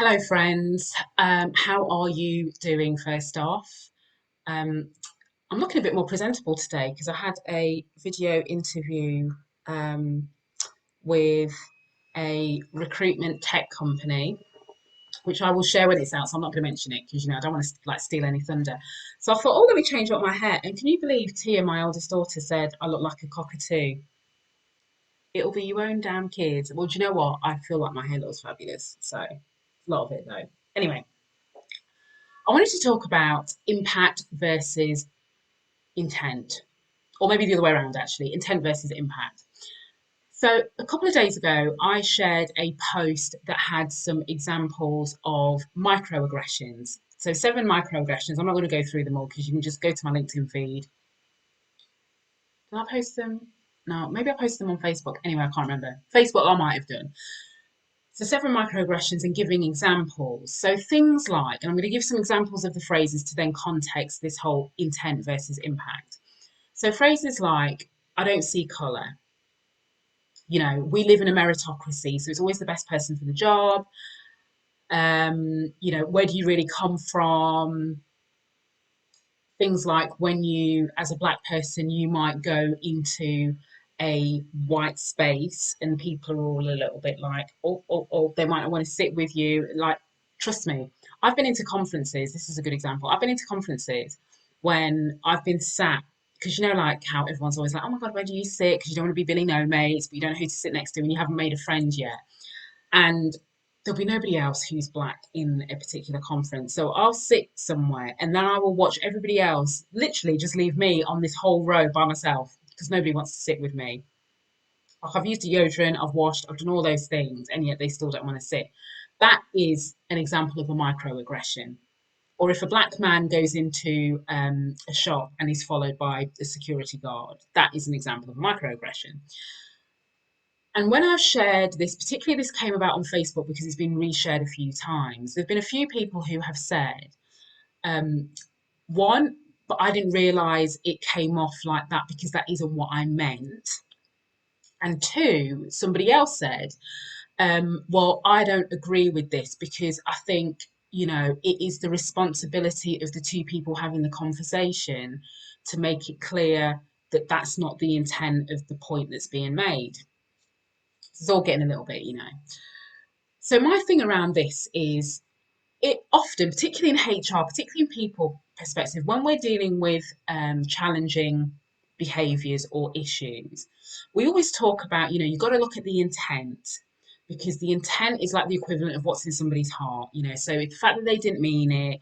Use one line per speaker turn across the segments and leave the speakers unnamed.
Hello, friends. How are you doing first off? Um, I'm looking a bit more presentable today because I had a video interview um, with a recruitment tech company, which I will share when it's out. So I'm not going to mention it because I don't want to like steal any thunder. So I thought, oh, let me change up my hair. And can you believe Tia, my oldest daughter, said I look like a cockatoo? It'll be your own damn kids. Well, do you know what? I feel like my hair looks fabulous. So a lot of it though. Anyway, I wanted to talk about impact versus intent, or maybe the other way around, actually, intent versus impact. So, a couple of days ago, I shared a post that had some examples of microaggressions. So, seven microaggressions. I'm not going to go through them all because you can just go to my LinkedIn feed. Did I post them? No, maybe I posted them on Facebook. Anyway, I can't remember. Facebook, I might have done. So, seven microaggressions and giving examples. So, things like, and I'm going to give some examples of the phrases to then context this whole intent versus impact. So, phrases like, I don't see colour. We live in a meritocracy, so it's always the best person for the job. Where do you really come from? Things like when you, as a black person, you might go into a white space and people are all a little bit like, oh, they might not want to sit with you. Like, trust me, I've been into conferences. This is a good example. I've been into conferences when I've been sat, because like how everyone's always like, oh my God, where do you sit? Because you don't want to be Billy No Mates, but you don't know who to sit next to and you haven't made a friend yet. And there'll be nobody else who's black in a particular conference. So I'll sit somewhere and then I will watch everybody else literally just leave me on this whole row by myself because nobody wants to sit with me. Like I've used deodorant, I've washed, I've done all those things, and yet they still don't want to sit. That is an example of a microaggression. Or if a black man goes into a shop and he's followed by a security guard, that is an example of a microaggression. And when I've shared this, particularly this came about on Facebook because it's been reshared a few times, there have been a few people who have said, um, one, but I didn't realize it came off like that because that isn't what I meant. And two, somebody else said, well, I don't agree with this because I think, it is the responsibility of the two people having the conversation to make it clear that that's not the intent of the point that's being made. It's all getting a little bit. So my thing around this is it often, particularly in HR, particularly in people perspective, when we're dealing with challenging behaviours or issues, we always talk about, you've got to look at the intent because the intent is like the equivalent of what's in somebody's heart. So the fact that they didn't mean it,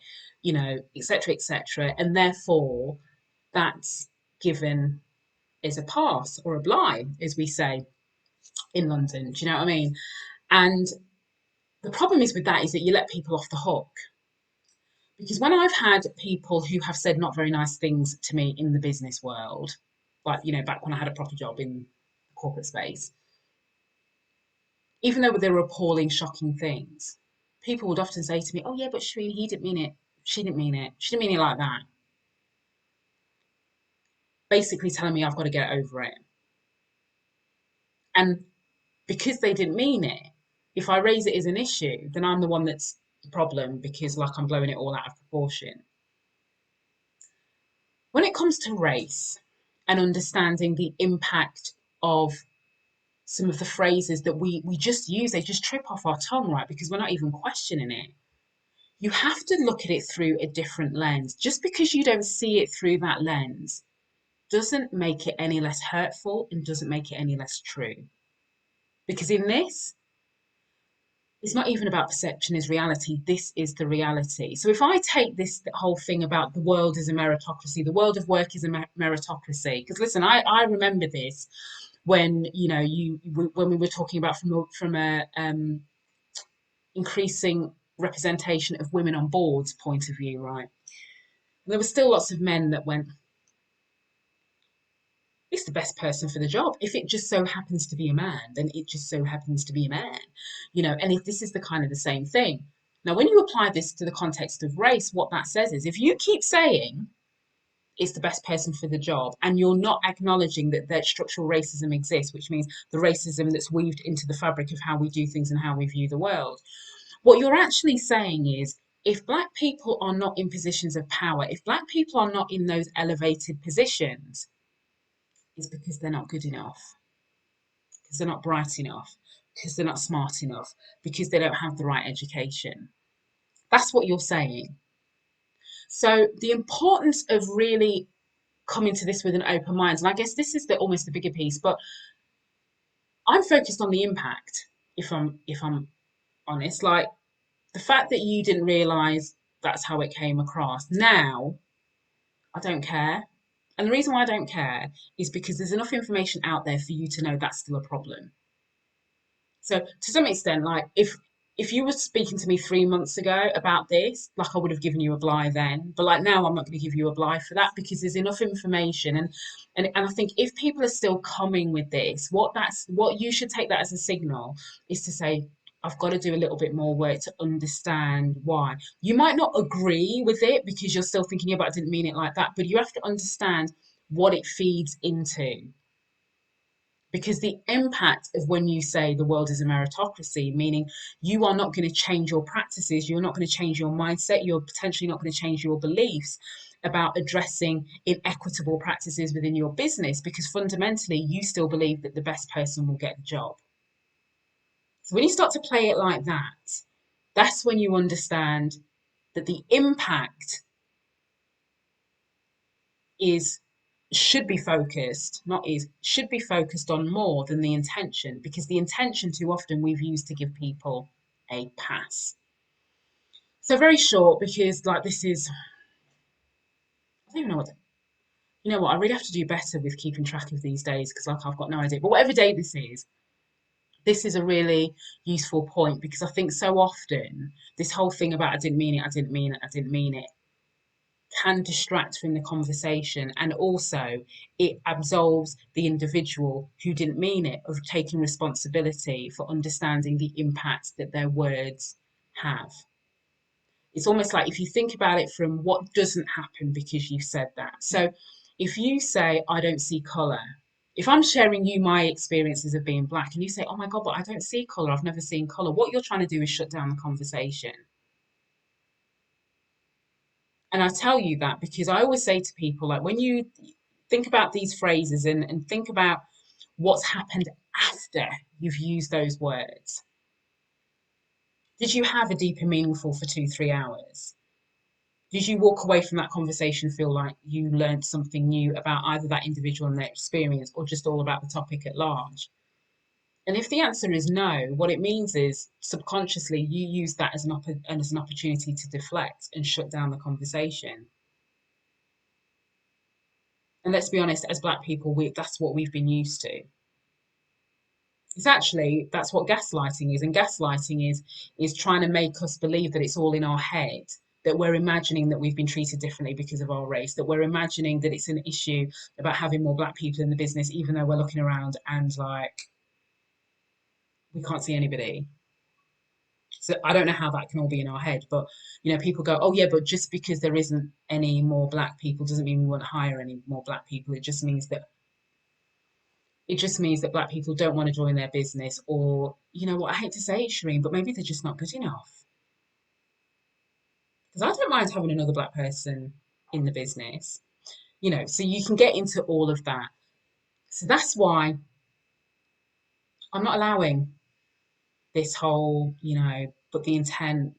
etc., etc., and therefore that's given as a pass or a blind, as we say in London. Do you know what I mean? And the problem is with that is that you let people off the hook. Because when I've had people who have said not very nice things to me in the business world, like, back when I had a proper job in the corporate space, even though they were appalling, shocking things, people would often say to me, oh, yeah, but Shereen, he didn't mean it. She didn't mean it. She didn't mean it like that. Basically telling me I've got to get over it. And because they didn't mean it, if I raise it as an issue, then I'm the one that's the problem because, like, I'm blowing it all out of proportion. When it comes to race and understanding the impact of some of the phrases that we just use, they just trip off our tongue, right? Because we're not even questioning it. You have to look at it through a different lens. Just because you don't see it through that lens doesn't make it any less hurtful and doesn't make it any less true. Because in this, it's not even about perception is reality. This is the reality. So if I take this whole thing about the world is a meritocracy, the world of work is a meritocracy. Because listen, I remember this when when we were talking about from a increasing representation of women on boards point of view, right? And there were still lots of men that went, it's the best person for the job. If it just so happens to be a man, then it just so happens to be a man, and if this is the kind of the same thing. Now, when you apply this to the context of race, what that says is if you keep saying it's the best person for the job and you're not acknowledging that structural racism exists, which means the racism that's weaved into the fabric of how we do things and how we view the world, What you're actually saying is, if black people are not in positions of power, if black people are not in those elevated positions, it's because they're not good enough, because they're not bright enough, because they're not smart enough, because they don't have the right education. That's what you're saying. So the importance of really coming to this with an open mind, and I guess this is the almost the bigger piece, but I'm focused on the impact. If I'm honest, like the fact that you didn't realize that's how it came across. Now I don't care. And the reason why I don't care is because there's enough information out there for you to know that's still a problem. So to some extent, like if you were speaking to me 3 months ago about this, like I would have given you a blie then. But like now I'm not going to give you a blie for that because there's enough information and I think if people are still coming with this, what you should take that as a signal is to say, I've got to do a little bit more work to understand why. You might not agree with it because you're still thinking about I didn't mean it like that, but you have to understand what it feeds into because the impact of when you say the world is a meritocracy, meaning you are not going to change your practices, you're not going to change your mindset, you're potentially not going to change your beliefs about addressing inequitable practices within your business because fundamentally you still believe that the best person will get the job. So when you start to play it like that, that's when you understand that the impact is should be focused, not is, should be focused on more than the intention, because the intention too often we've used to give people a pass. So very short, because like this is, I don't even know what, you know what, I really have to do better with keeping track of these days because like I've got no idea. But whatever day this is a really useful point because I think so often this whole thing about I didn't mean it, I didn't mean it, I didn't mean it can distract from the conversation and also it absolves the individual who didn't mean it of taking responsibility for understanding the impact that their words have. It's almost like if you think about it from what doesn't happen because you said that. So if you say I don't see color, if I'm sharing you my experiences of being black and you say oh my god but I don't see color, I've never seen color, what you're trying to do is shut down the conversation. And I tell you that because I always say to people, like, when you think about these phrases and think about what's happened after you've used those words, did you have a deep and meaningful for 2, 3 hours? Did you walk away from that conversation feel like you learned something new about either that individual and their experience or just all about the topic at large? And if the answer is no, what it means is subconsciously you use that as as an opportunity to deflect and shut down the conversation. And let's be honest, as black people, that's what we've been used to. It's actually that's what gaslighting is, and gaslighting is trying to make us believe that it's all in our head, that we're imagining that we've been treated differently because of our race, that we're imagining that it's an issue about having more black people in the business, even though we're looking around and like we can't see anybody. So I don't know how that can all be in our head, but people go, oh yeah, but just because there isn't any more black people doesn't mean we won't hire any more black people. It just means that black people don't want to join their business, or you know what, I hate to say it, Shereen, but maybe they're just not good enough. Because I don't mind having another black person in the business, so you can get into all of that. So that's why I'm not allowing this whole, but the intent,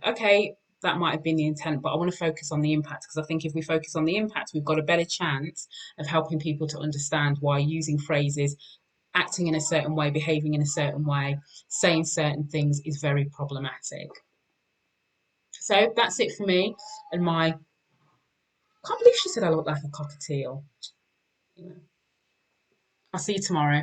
okay, that might have been the intent, but I want to focus on the impact because I think if we focus on the impact, we've got a better chance of helping people to understand why using phrases acting in a certain way, behaving in a certain way, saying certain things is very problematic. So that's it for me. And I can't believe she said I look like a cockatiel. I'll see you tomorrow.